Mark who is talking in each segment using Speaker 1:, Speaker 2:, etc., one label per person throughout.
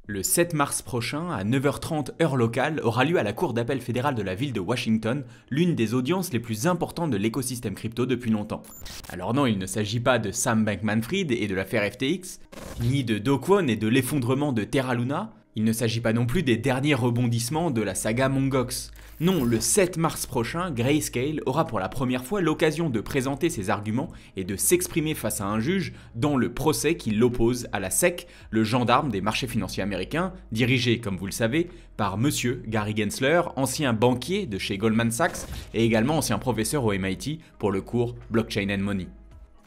Speaker 1: Le 7 mars prochain, à 9h30 heure locale, aura lieu à la Cour d'appel fédérale de la ville de Washington l'une des audiences les plus importantes de l'écosystème crypto depuis longtemps. Alors non, il ne s'agit pas de Sam Bankman-Fried et de l'affaire FTX, ni de Do Kwon et de l'effondrement de Terra Luna, il ne s'agit pas non plus des derniers rebondissements de la saga Mongox. Non, le 7 mars prochain, Grayscale aura pour la première fois l'occasion de présenter ses arguments et de s'exprimer face à un juge dans le procès qui l'oppose à la SEC, le gendarme des marchés financiers américains, dirigé, comme vous le savez, par Monsieur Gary Gensler, ancien banquier de chez Goldman Sachs et également ancien professeur au MIT pour le cours Blockchain and Money.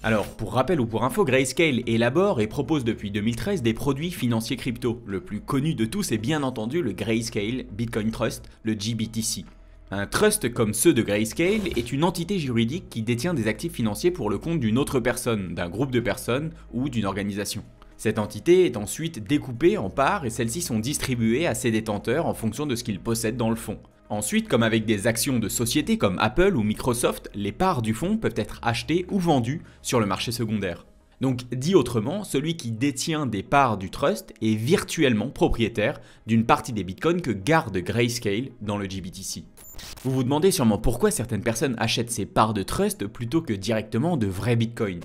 Speaker 1: Alors, pour rappel ou pour info, Grayscale élabore et propose depuis 2013 des produits financiers crypto. Le plus connu de tous est bien entendu le Grayscale Bitcoin Trust, le GBTC. Un trust comme ceux de Grayscale est une entité juridique qui détient des actifs financiers pour le compte d'une autre personne, d'un groupe de personnes ou d'une organisation. Cette entité est ensuite découpée en parts et celles-ci sont distribuées à ses détenteurs en fonction de ce qu'ils possèdent dans le fonds. Ensuite, comme avec des actions de sociétés comme Apple ou Microsoft, les parts du fonds peuvent être achetées ou vendues sur le marché secondaire. Donc, dit autrement, celui qui détient des parts du trust est virtuellement propriétaire d'une partie des bitcoins que garde Grayscale dans le GBTC. Vous vous demandez sûrement pourquoi certaines personnes achètent ces parts de trust plutôt que directement de vrais bitcoins.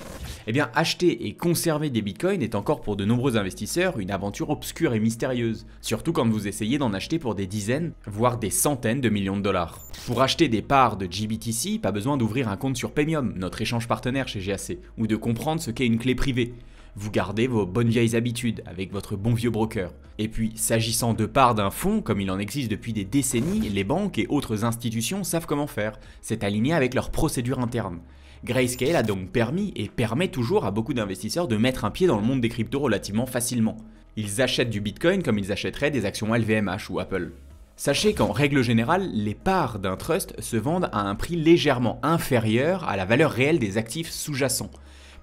Speaker 1: Eh bien, acheter et conserver des bitcoins est encore pour de nombreux investisseurs une aventure obscure et mystérieuse, surtout quand vous essayez d'en acheter pour des dizaines, voire des centaines de millions de dollars. Pour acheter des parts de GBTC, pas besoin d'ouvrir un compte sur Paymium, notre échange partenaire chez GAC, ou de comprendre ce qu'est une clé privée. Vous gardez vos bonnes vieilles habitudes avec votre bon vieux broker. Et puis, s'agissant de parts d'un fonds, comme il en existe depuis des décennies, les banques et autres institutions savent comment faire. C'est aligné avec leurs procédures internes. Grayscale a donc permis et permet toujours à beaucoup d'investisseurs de mettre un pied dans le monde des cryptos relativement facilement. Ils achètent du Bitcoin comme ils achèteraient des actions LVMH ou Apple. Sachez qu'en règle générale, les parts d'un trust se vendent à un prix légèrement inférieur à la valeur réelle des actifs sous-jacents.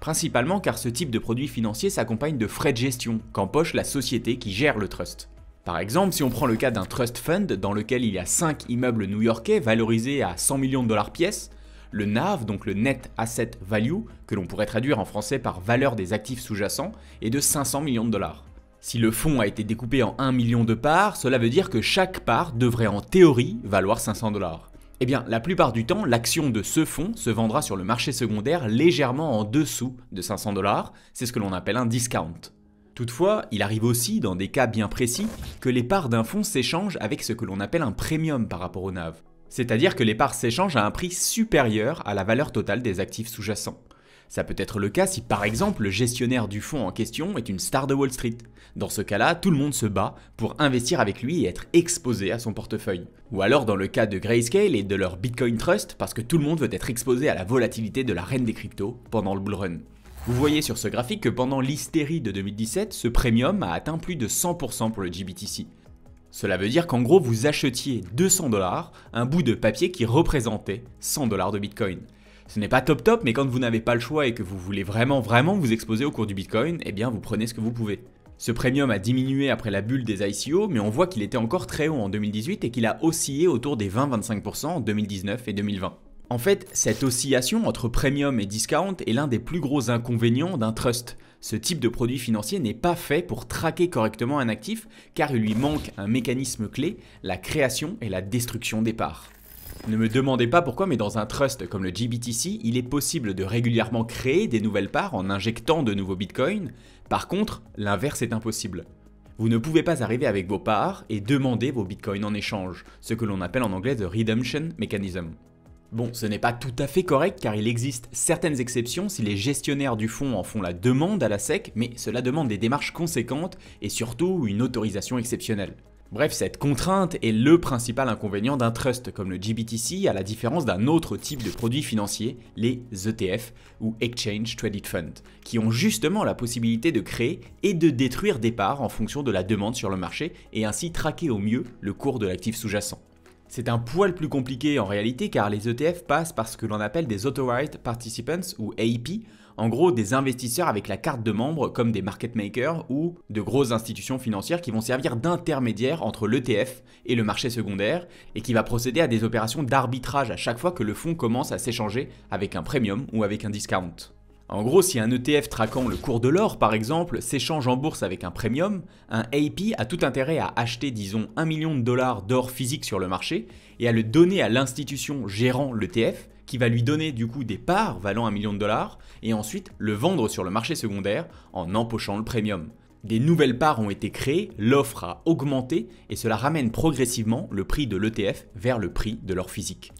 Speaker 1: Principalement car ce type de produit financier s'accompagne de frais de gestion qu'empoche la société qui gère le trust. Par exemple, si on prend le cas d'un trust fund dans lequel il y a 5 immeubles new-yorkais valorisés à 100 millions de dollars pièce, le NAV, donc le Net Asset Value, que l'on pourrait traduire en français par valeur des actifs sous-jacents, est de 500 millions de dollars. Si le fonds a été découpé en 1 million de parts, cela veut dire que chaque part devrait en théorie valoir 500 dollars. Eh bien, la plupart du temps, l'action de ce fonds se vendra sur le marché secondaire légèrement en dessous de 500 dollars, c'est ce que l'on appelle un discount. Toutefois, il arrive aussi, dans des cas bien précis, que les parts d'un fonds s'échangent avec ce que l'on appelle un premium par rapport au NAV. C'est-à-dire que les parts s'échangent à un prix supérieur à la valeur totale des actifs sous-jacents. Ça peut être le cas si par exemple le gestionnaire du fonds en question est une star de Wall Street. Dans ce cas-là, tout le monde se bat pour investir avec lui et être exposé à son portefeuille. Ou alors dans le cas de Grayscale et de leur Bitcoin Trust, parce que tout le monde veut être exposé à la volatilité de la reine des cryptos pendant le bull run. Vous voyez sur ce graphique que pendant l'hystérie de 2017, ce premium a atteint plus de 100% pour le GBTC. Cela veut dire qu'en gros vous achetiez 200 dollars un bout de papier qui représentait 100 dollars de Bitcoin. Ce n'est pas top, mais quand vous n'avez pas le choix et que vous voulez vraiment vous exposer au cours du Bitcoin, eh bien vous prenez ce que vous pouvez. Ce premium a diminué après la bulle des ICO, mais on voit qu'il était encore très haut en 2018 et qu'il a oscillé autour des 20-25% en 2019 et 2020. En fait, cette oscillation entre premium et discount est l'un des plus gros inconvénients d'un trust. Ce type de produit financier n'est pas fait pour traquer correctement un actif car il lui manque un mécanisme clé, la création et la destruction des parts. Ne me demandez pas pourquoi, mais dans un trust comme le GBTC, il est possible de régulièrement créer des nouvelles parts en injectant de nouveaux bitcoins. Par contre, l'inverse est impossible. Vous ne pouvez pas arriver avec vos parts et demander vos bitcoins en échange, ce que l'on appelle en anglais the redemption mechanism. Bon, ce n'est pas tout à fait correct car il existe certaines exceptions si les gestionnaires du fonds en font la demande à la SEC, mais cela demande des démarches conséquentes et surtout une autorisation exceptionnelle. Bref, cette contrainte est le principal inconvénient d'un trust comme le GBTC à la différence d'un autre type de produits financiers, les ETF ou Exchange Traded Fund, qui ont justement la possibilité de créer et de détruire des parts en fonction de la demande sur le marché et ainsi traquer au mieux le cours de l'actif sous-jacent. C'est un poil plus compliqué en réalité car les ETF passent par ce que l'on appelle des Authorized Participants ou AIP, en gros des investisseurs avec la carte de membre comme des market makers ou de grosses institutions financières qui vont servir d'intermédiaire entre l'ETF et le marché secondaire et qui va procéder à des opérations d'arbitrage à chaque fois que le fonds commence à s'échanger avec un premium ou avec un discount. En gros, si un ETF traquant le cours de l'or par exemple s'échange en bourse avec un premium, un AP a tout intérêt à acheter disons 1 million de dollars d'or physique sur le marché et à le donner à l'institution gérant l'ETF qui va lui donner du coup des parts valant 1 million de dollars et ensuite le vendre sur le marché secondaire en empochant le premium. Des nouvelles parts ont été créées, l'offre a augmenté et cela ramène progressivement le prix de l'ETF vers le prix de l'or physique.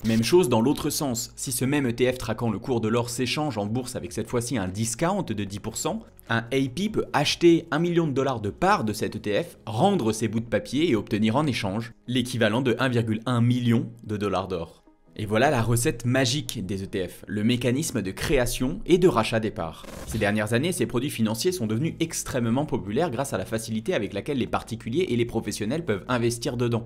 Speaker 1: Même chose dans l'autre sens, si ce même ETF traquant le cours de l'or s'échange en bourse avec cette fois-ci un discount de 10%, un AP peut acheter 1 million de dollars de parts de cet ETF, rendre ses bouts de papier et obtenir en échange l'équivalent de 1,1 million de dollars d'or. Et voilà la recette magique des ETF, le mécanisme de création et de rachat des parts. Ces dernières années, ces produits financiers sont devenus extrêmement populaires grâce à la facilité avec laquelle les particuliers et les professionnels peuvent investir dedans.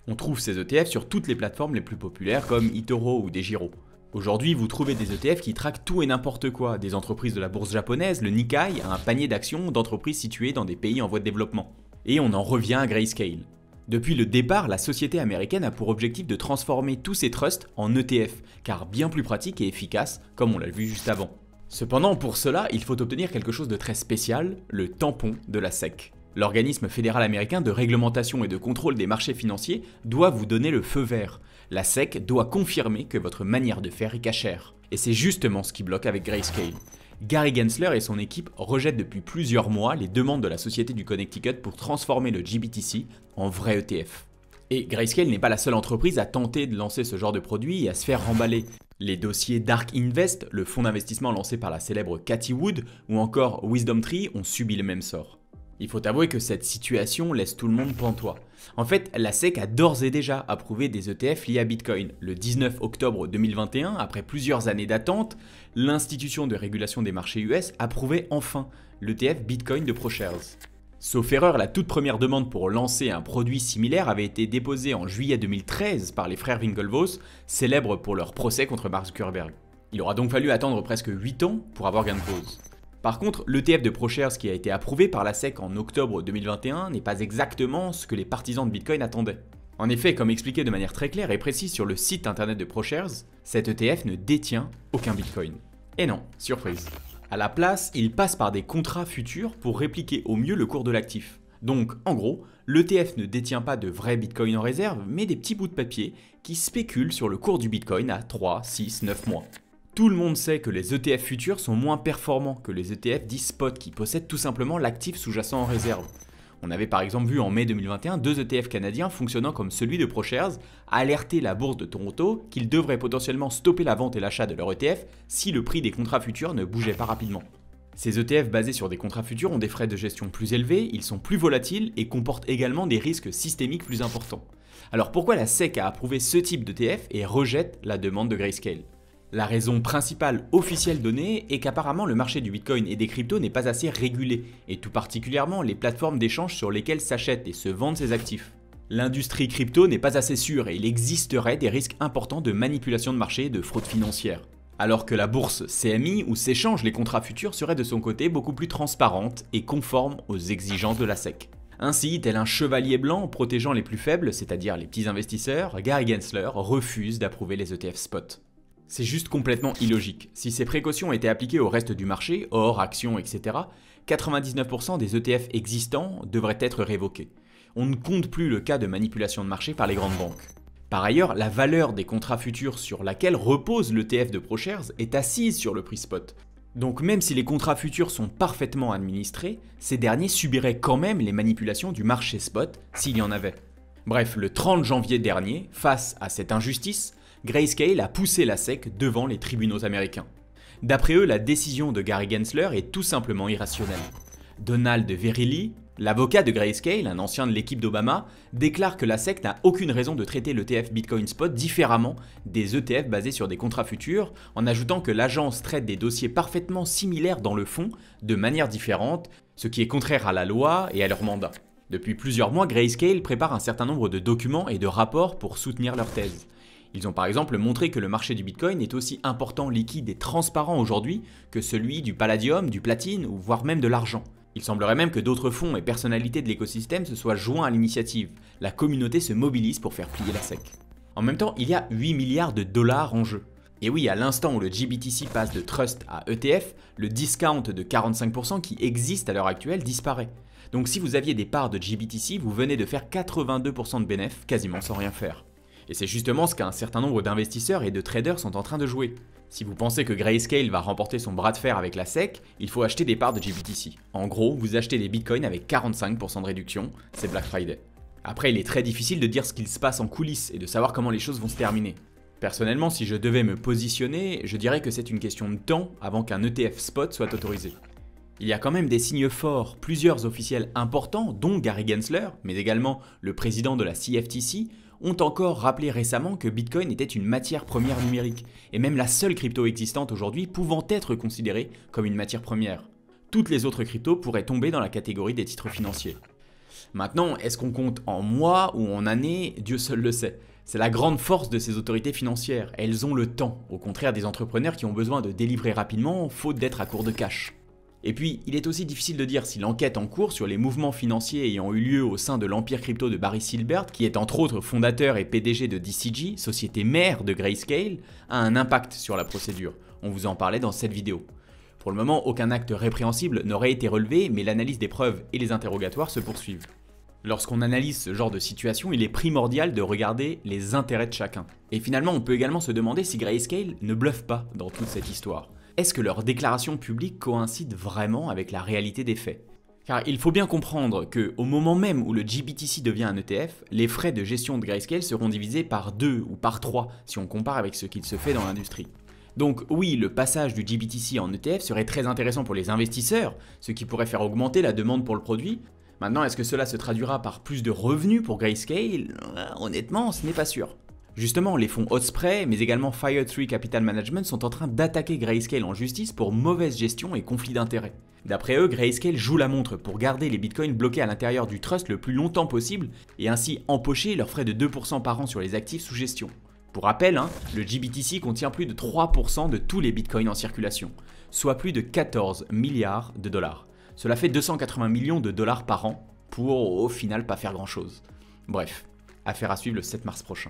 Speaker 1: On trouve ces ETF sur toutes les plateformes les plus populaires comme eToro ou Degiro. Aujourd'hui, vous trouvez des ETF qui traquent tout et n'importe quoi, des entreprises de la bourse japonaise, le Nikkei, à un panier d'actions d'entreprises situées dans des pays en voie de développement. Et on en revient à Grayscale. Depuis le départ, la société américaine a pour objectif de transformer tous ces trusts en ETF, car bien plus pratique et efficace, comme on l'a vu juste avant. Cependant, pour cela, il faut obtenir quelque chose de très spécial, le tampon de la SEC. L'organisme fédéral américain de réglementation et de contrôle des marchés financiers doit vous donner le feu vert. La SEC doit confirmer que votre manière de faire est cachère. Et c'est justement ce qui bloque avec Grayscale. Gary Gensler et son équipe rejettent depuis plusieurs mois les demandes de la Société du Connecticut pour transformer le GBTC en vrai ETF. Et Grayscale n'est pas la seule entreprise à tenter de lancer ce genre de produit et à se faire remballer. Les dossiers Dark Invest, le fonds d'investissement lancé par la célèbre Cathie Wood, ou encore WisdomTree ont subi le même sort. Il faut avouer que cette situation laisse tout le monde pantois. En fait, la SEC a d'ores et déjà approuvé des ETF liés à Bitcoin. Le 19 octobre 2021, après plusieurs années d'attente, l'institution de régulation des marchés US approuvait enfin l'ETF Bitcoin de ProShares. Sauf erreur, la toute première demande pour lancer un produit similaire avait été déposée en juillet 2013 par les frères Winklevoss, célèbres pour leur procès contre Mark Zuckerberg. Il aura donc fallu attendre presque 8 ans pour avoir gain de cause. Par contre, l'ETF de ProShares qui a été approuvé par la SEC en octobre 2021 n'est pas exactement ce que les partisans de Bitcoin attendaient. En effet, comme expliqué de manière très claire et précise sur le site internet de ProShares, cet ETF ne détient aucun Bitcoin. Et non, surprise. À la place, il passe par des contrats futurs pour répliquer au mieux le cours de l'actif. Donc, en gros, l'ETF ne détient pas de vrais Bitcoin en réserve, mais des petits bouts de papier qui spéculent sur le cours du Bitcoin à 3, 6, 9 mois. Tout le monde sait que les ETF futurs sont moins performants que les ETF dits spot qui possèdent tout simplement l'actif sous-jacent en réserve. On avait par exemple vu en mai 2021 deux ETF canadiens fonctionnant comme celui de ProShares alerter la bourse de Toronto qu'ils devraient potentiellement stopper la vente et l'achat de leur ETF si le prix des contrats futurs ne bougeait pas rapidement. Ces ETF basés sur des contrats futurs ont des frais de gestion plus élevés, ils sont plus volatiles et comportent également des risques systémiques plus importants. Alors pourquoi la SEC a approuvé ce type d'ETF et rejette la demande de Grayscale ? La raison principale officielle donnée est qu'apparemment le marché du Bitcoin et des cryptos n'est pas assez régulé, et tout particulièrement les plateformes d'échange sur lesquelles s'achètent et se vendent ces actifs. L'industrie crypto n'est pas assez sûre et il existerait des risques importants de manipulation de marché et de fraude financière. Alors que la bourse CME où s'échangent les contrats futurs serait de son côté beaucoup plus transparente et conforme aux exigences de la SEC. Ainsi, tel un chevalier blanc protégeant les plus faibles, c'est-à-dire les petits investisseurs, Gary Gensler refuse d'approuver les ETF spot. C'est juste complètement illogique. Si ces précautions étaient appliquées au reste du marché, or, actions, etc., 99% des ETF existants devraient être révoqués. On ne compte plus le cas de manipulation de marché par les grandes banques. Par ailleurs, la valeur des contrats futurs sur laquelle repose l'ETF de ProShares est assise sur le prix spot. Donc même si les contrats futurs sont parfaitement administrés, ces derniers subiraient quand même les manipulations du marché spot s'il y en avait. Bref, le 30 janvier dernier, face à cette injustice, Grayscale a poussé la SEC devant les tribunaux américains. D'après eux, la décision de Gary Gensler est tout simplement irrationnelle. Donald Verrilli, l'avocat de Grayscale, un ancien de l'équipe d'Obama, déclare que la SEC n'a aucune raison de traiter l'ETF Bitcoin Spot différemment des ETF basés sur des contrats futurs, en ajoutant que l'agence traite des dossiers parfaitement similaires dans le fond, de manière différente, ce qui est contraire à la loi et à leur mandat. Depuis plusieurs mois, Grayscale prépare un certain nombre de documents et de rapports pour soutenir leur thèse. Ils ont par exemple montré que le marché du Bitcoin est aussi important, liquide et transparent aujourd'hui que celui du palladium, du platine ou voire même de l'argent. Il semblerait même que d'autres fonds et personnalités de l'écosystème se soient joints à l'initiative. La communauté se mobilise pour faire plier la SEC. En même temps, il y a 8 milliards de dollars en jeu. Et oui, à l'instant où le GBTC passe de Trust à ETF, le discount de 45% qui existe à l'heure actuelle disparaît. Donc si vous aviez des parts de GBTC, vous venez de faire 82% de bénéfices quasiment sans rien faire. Et c'est justement ce qu'un certain nombre d'investisseurs et de traders sont en train de jouer. Si vous pensez que Grayscale va remporter son bras de fer avec la SEC, il faut acheter des parts de GBTC. En gros, vous achetez des bitcoins avec 45% de réduction, c'est Black Friday. Après, il est très difficile de dire ce qu'il se passe en coulisses et de savoir comment les choses vont se terminer. Personnellement, si je devais me positionner, je dirais que c'est une question de temps avant qu'un ETF spot soit autorisé. Il y a quand même des signes forts, plusieurs officiels importants, dont Gary Gensler, mais également le président de la CFTC, ont encore rappelé récemment que Bitcoin était une matière première numérique, et même la seule crypto existante aujourd'hui pouvant être considérée comme une matière première. Toutes les autres cryptos pourraient tomber dans la catégorie des titres financiers. Maintenant, est-ce qu'on compte en mois ou en années? Dieu seul le sait. C'est la grande force de ces autorités financières, elles ont le temps, au contraire des entrepreneurs qui ont besoin de délivrer rapidement, faute d'être à court de cash. Et puis, il est aussi difficile de dire si l'enquête en cours sur les mouvements financiers ayant eu lieu au sein de l'empire crypto de Barry Silbert, qui est entre autres fondateur et PDG de DCG, société mère de Grayscale, a un impact sur la procédure. On vous en parlait dans cette vidéo. Pour le moment, aucun acte répréhensible n'aurait été relevé, mais l'analyse des preuves et les interrogatoires se poursuivent. Lorsqu'on analyse ce genre de situation, il est primordial de regarder les intérêts de chacun. Et finalement, on peut également se demander si Grayscale ne bluffe pas dans toute cette histoire. Est-ce que leurs déclarations publiques coïncident vraiment avec la réalité des faits? Car il faut bien comprendre qu'au moment même où le GBTC devient un ETF, les frais de gestion de Grayscale seront divisés par 2 ou par 3 si on compare avec ce qu'il se fait dans l'industrie. Donc oui, le passage du GBTC en ETF serait très intéressant pour les investisseurs, ce qui pourrait faire augmenter la demande pour le produit. Maintenant, est-ce que cela se traduira par plus de revenus pour Grayscale? Honnêtement, ce n'est pas sûr. Justement, les fonds Osprey, mais également Fire3 Capital Management sont en train d'attaquer Grayscale en justice pour mauvaise gestion et conflit d'intérêts. D'après eux, Grayscale joue la montre pour garder les bitcoins bloqués à l'intérieur du trust le plus longtemps possible et ainsi empocher leurs frais de 2% par an sur les actifs sous gestion. Pour rappel, le GBTC contient plus de 3% de tous les bitcoins en circulation, soit plus de 14 milliards de dollars. Cela fait 280 millions de dollars par an pour au final pas faire grand chose. Bref, affaire à suivre le 7 mars prochain.